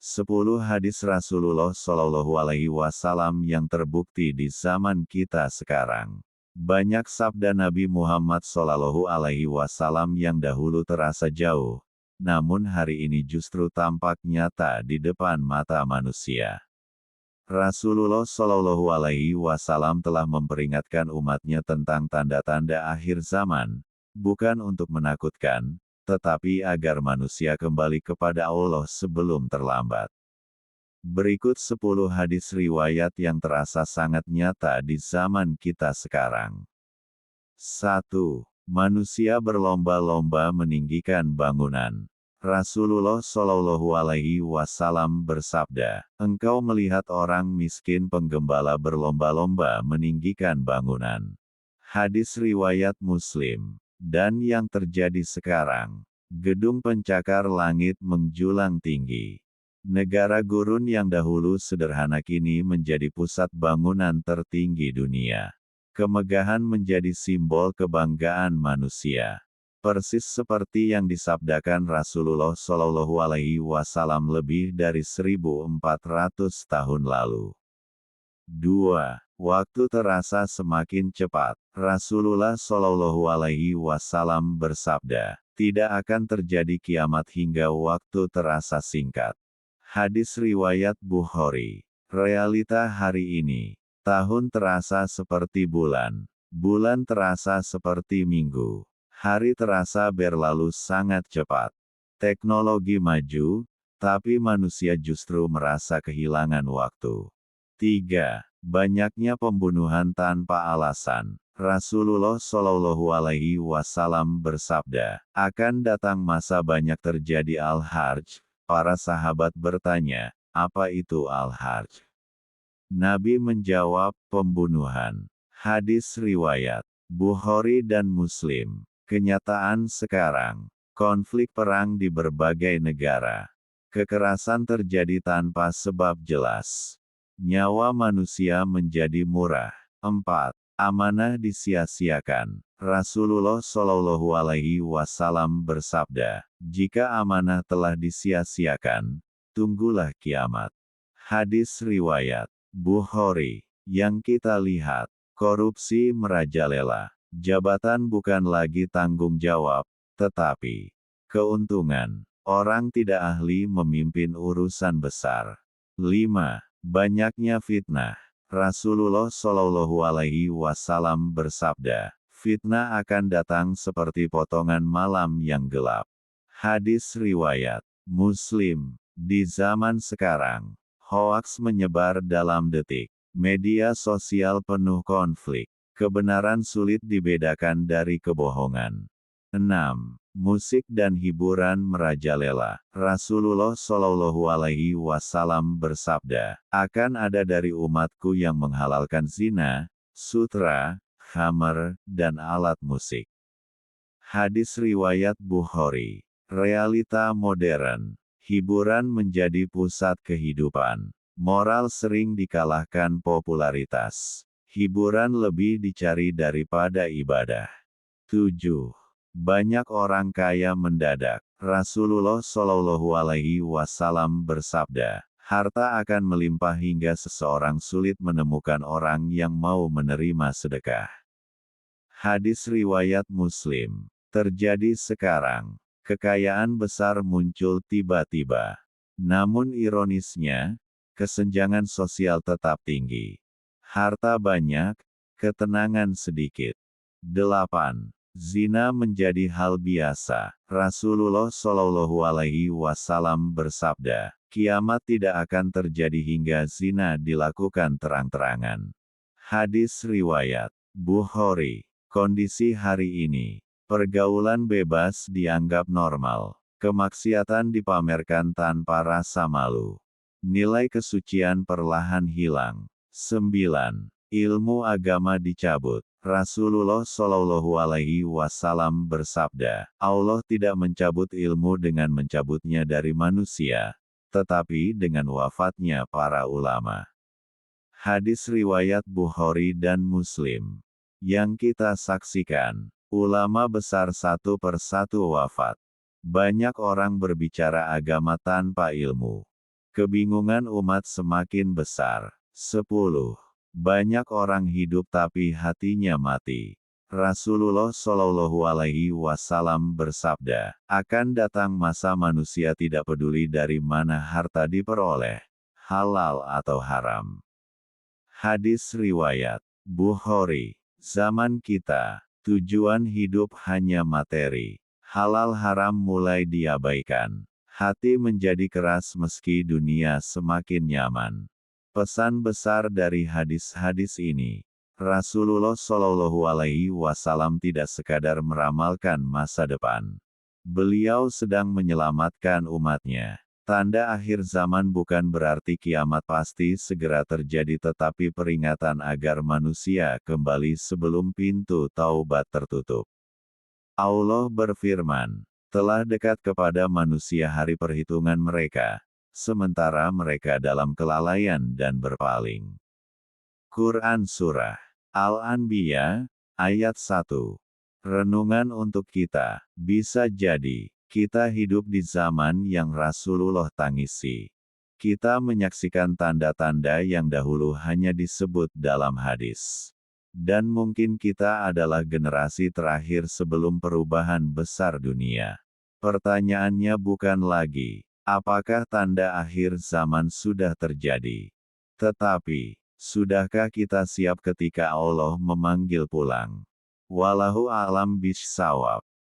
10 hadis Rasulullah Shallallahu Alaihi Wasallam yang terbukti di zaman kita sekarang. Banyak sabda Nabi Muhammad Shallallahu Alaihi Wasallam yang dahulu terasa jauh, namun hari ini justru tampak nyata di depan mata manusia. Rasulullah Shallallahu Alaihi Wasallam telah memperingatkan umatnya tentang tanda-tanda akhir zaman, bukan untuk menakutkan, tetapi agar manusia kembali kepada Allah sebelum terlambat. Berikut 10 hadis riwayat yang terasa sangat nyata di zaman kita sekarang. 1. Manusia berlomba-lomba meninggikan bangunan. Rasulullah Shallallahu Alaihi Wasallam bersabda, "Engkau melihat orang miskin penggembala berlomba-lomba meninggikan bangunan." Hadis riwayat Muslim. Dan yang terjadi sekarang, gedung pencakar langit menjulang tinggi. Negara gurun yang dahulu sederhana kini menjadi pusat bangunan tertinggi dunia. Kemegahan menjadi simbol kebanggaan manusia. Persis seperti yang disabdakan Rasulullah Shallallahu Alaihi Wasallam lebih dari 1400 tahun lalu. 2. Waktu terasa semakin cepat. Rasulullah Shallallahu Alaihi Wasallam bersabda, "Tidak akan terjadi kiamat hingga waktu terasa singkat." Hadis riwayat Bukhari. Realita hari ini, tahun terasa seperti bulan terasa seperti minggu, hari terasa berlalu sangat cepat. Teknologi maju, tapi manusia justru merasa kehilangan waktu. 3. Banyaknya pembunuhan tanpa alasan. Rasulullah Shallallahu Alaihi Wasallam bersabda, "Akan datang masa banyak terjadi al-harj." Para sahabat bertanya, "Apa itu al-harj?" Nabi menjawab, "Pembunuhan." Hadis riwayat Bukhari dan Muslim. Kenyataan sekarang, konflik perang di berbagai negara. Kekerasan terjadi tanpa sebab jelas. Nyawa manusia menjadi murah. 4. Amanah disia-siakan. Rasulullah Shallallahu Alaihi Wasallam bersabda, "Jika amanah telah disia-siakan, tunggulah kiamat." Hadis riwayat Bukhari. Yang kita lihat, korupsi merajalela. Jabatan bukan lagi tanggung jawab, tetapi keuntungan. Orang tidak ahli memimpin urusan besar. 5. Banyaknya fitnah. Rasulullah Shallallahu Alaihi Wasallam bersabda, "Fitnah akan datang seperti potongan malam yang gelap." Hadis riwayat Muslim. Di zaman sekarang, hoaks menyebar dalam detik. Media sosial penuh konflik. Kebenaran sulit dibedakan dari kebohongan. 6. Musik dan hiburan merajalela. Rasulullah Shallallahu Alaihi Wasallam bersabda, "Akan ada dari umatku yang menghalalkan zina, sutra, khamar, dan alat musik." Hadis riwayat Bukhari. Realita modern. Hiburan menjadi pusat kehidupan. Moral sering dikalahkan popularitas. Hiburan lebih dicari daripada ibadah. 7. Banyak orang kaya mendadak. Rasulullah Shallallahu Alaihi Wasallam bersabda, "Harta akan melimpah hingga seseorang sulit menemukan orang yang mau menerima sedekah." Hadis riwayat Muslim. Terjadi sekarang. Kekayaan besar muncul tiba-tiba. Namun ironisnya, kesenjangan sosial tetap tinggi. Harta banyak, ketenangan sedikit. 8. Zina menjadi hal biasa. Rasulullah Shallallahu Alaihi Wasallam bersabda, "Kiamat tidak akan terjadi hingga zina dilakukan terang-terangan." Hadis riwayat Bukhari. Kondisi hari ini, pergaulan bebas dianggap normal. Kemaksiatan dipamerkan tanpa rasa malu. Nilai kesucian perlahan hilang. 9. Ilmu agama dicabut. Rasulullah Shallallahu Alaihi Wasallam bersabda, "Allah tidak mencabut ilmu dengan mencabutnya dari manusia, tetapi dengan wafatnya para ulama." Hadis riwayat Bukhari dan Muslim. Yang kita saksikan, ulama besar satu persatu wafat. Banyak orang berbicara agama tanpa ilmu. Kebingungan umat semakin besar. 10. Banyak orang hidup tapi hatinya mati. Rasulullah Shallallahu Alaihi Wasallam bersabda, akan datang masa manusia tidak peduli dari mana harta diperoleh, halal atau haram. Hadis riwayat Bukhari. Zaman kita, tujuan hidup hanya materi. Halal haram mulai diabaikan. Hati menjadi keras meski dunia semakin nyaman. Pesan besar dari hadis-hadis ini, Rasulullah Shallallahu Alaihi Wasallam tidak sekadar meramalkan masa depan. Beliau sedang menyelamatkan umatnya. Tanda akhir zaman bukan berarti kiamat pasti segera terjadi, tetapi peringatan agar manusia kembali sebelum pintu taubat tertutup. Allah berfirman, telah dekat kepada manusia hari perhitungan mereka, sementara mereka dalam kelalaian dan berpaling. Quran Surah Al-Anbiya, ayat 1. Renungan untuk kita, bisa jadi, kita hidup di zaman yang Rasulullah tangisi. Kita menyaksikan tanda-tanda yang dahulu hanya disebut dalam hadis. Dan mungkin kita adalah generasi terakhir sebelum perubahan besar dunia. Pertanyaannya bukan lagi, apakah tanda akhir zaman sudah terjadi? Tetapi, sudahkah kita siap ketika Allah memanggil pulang? Wallahu a'lam bishshawab.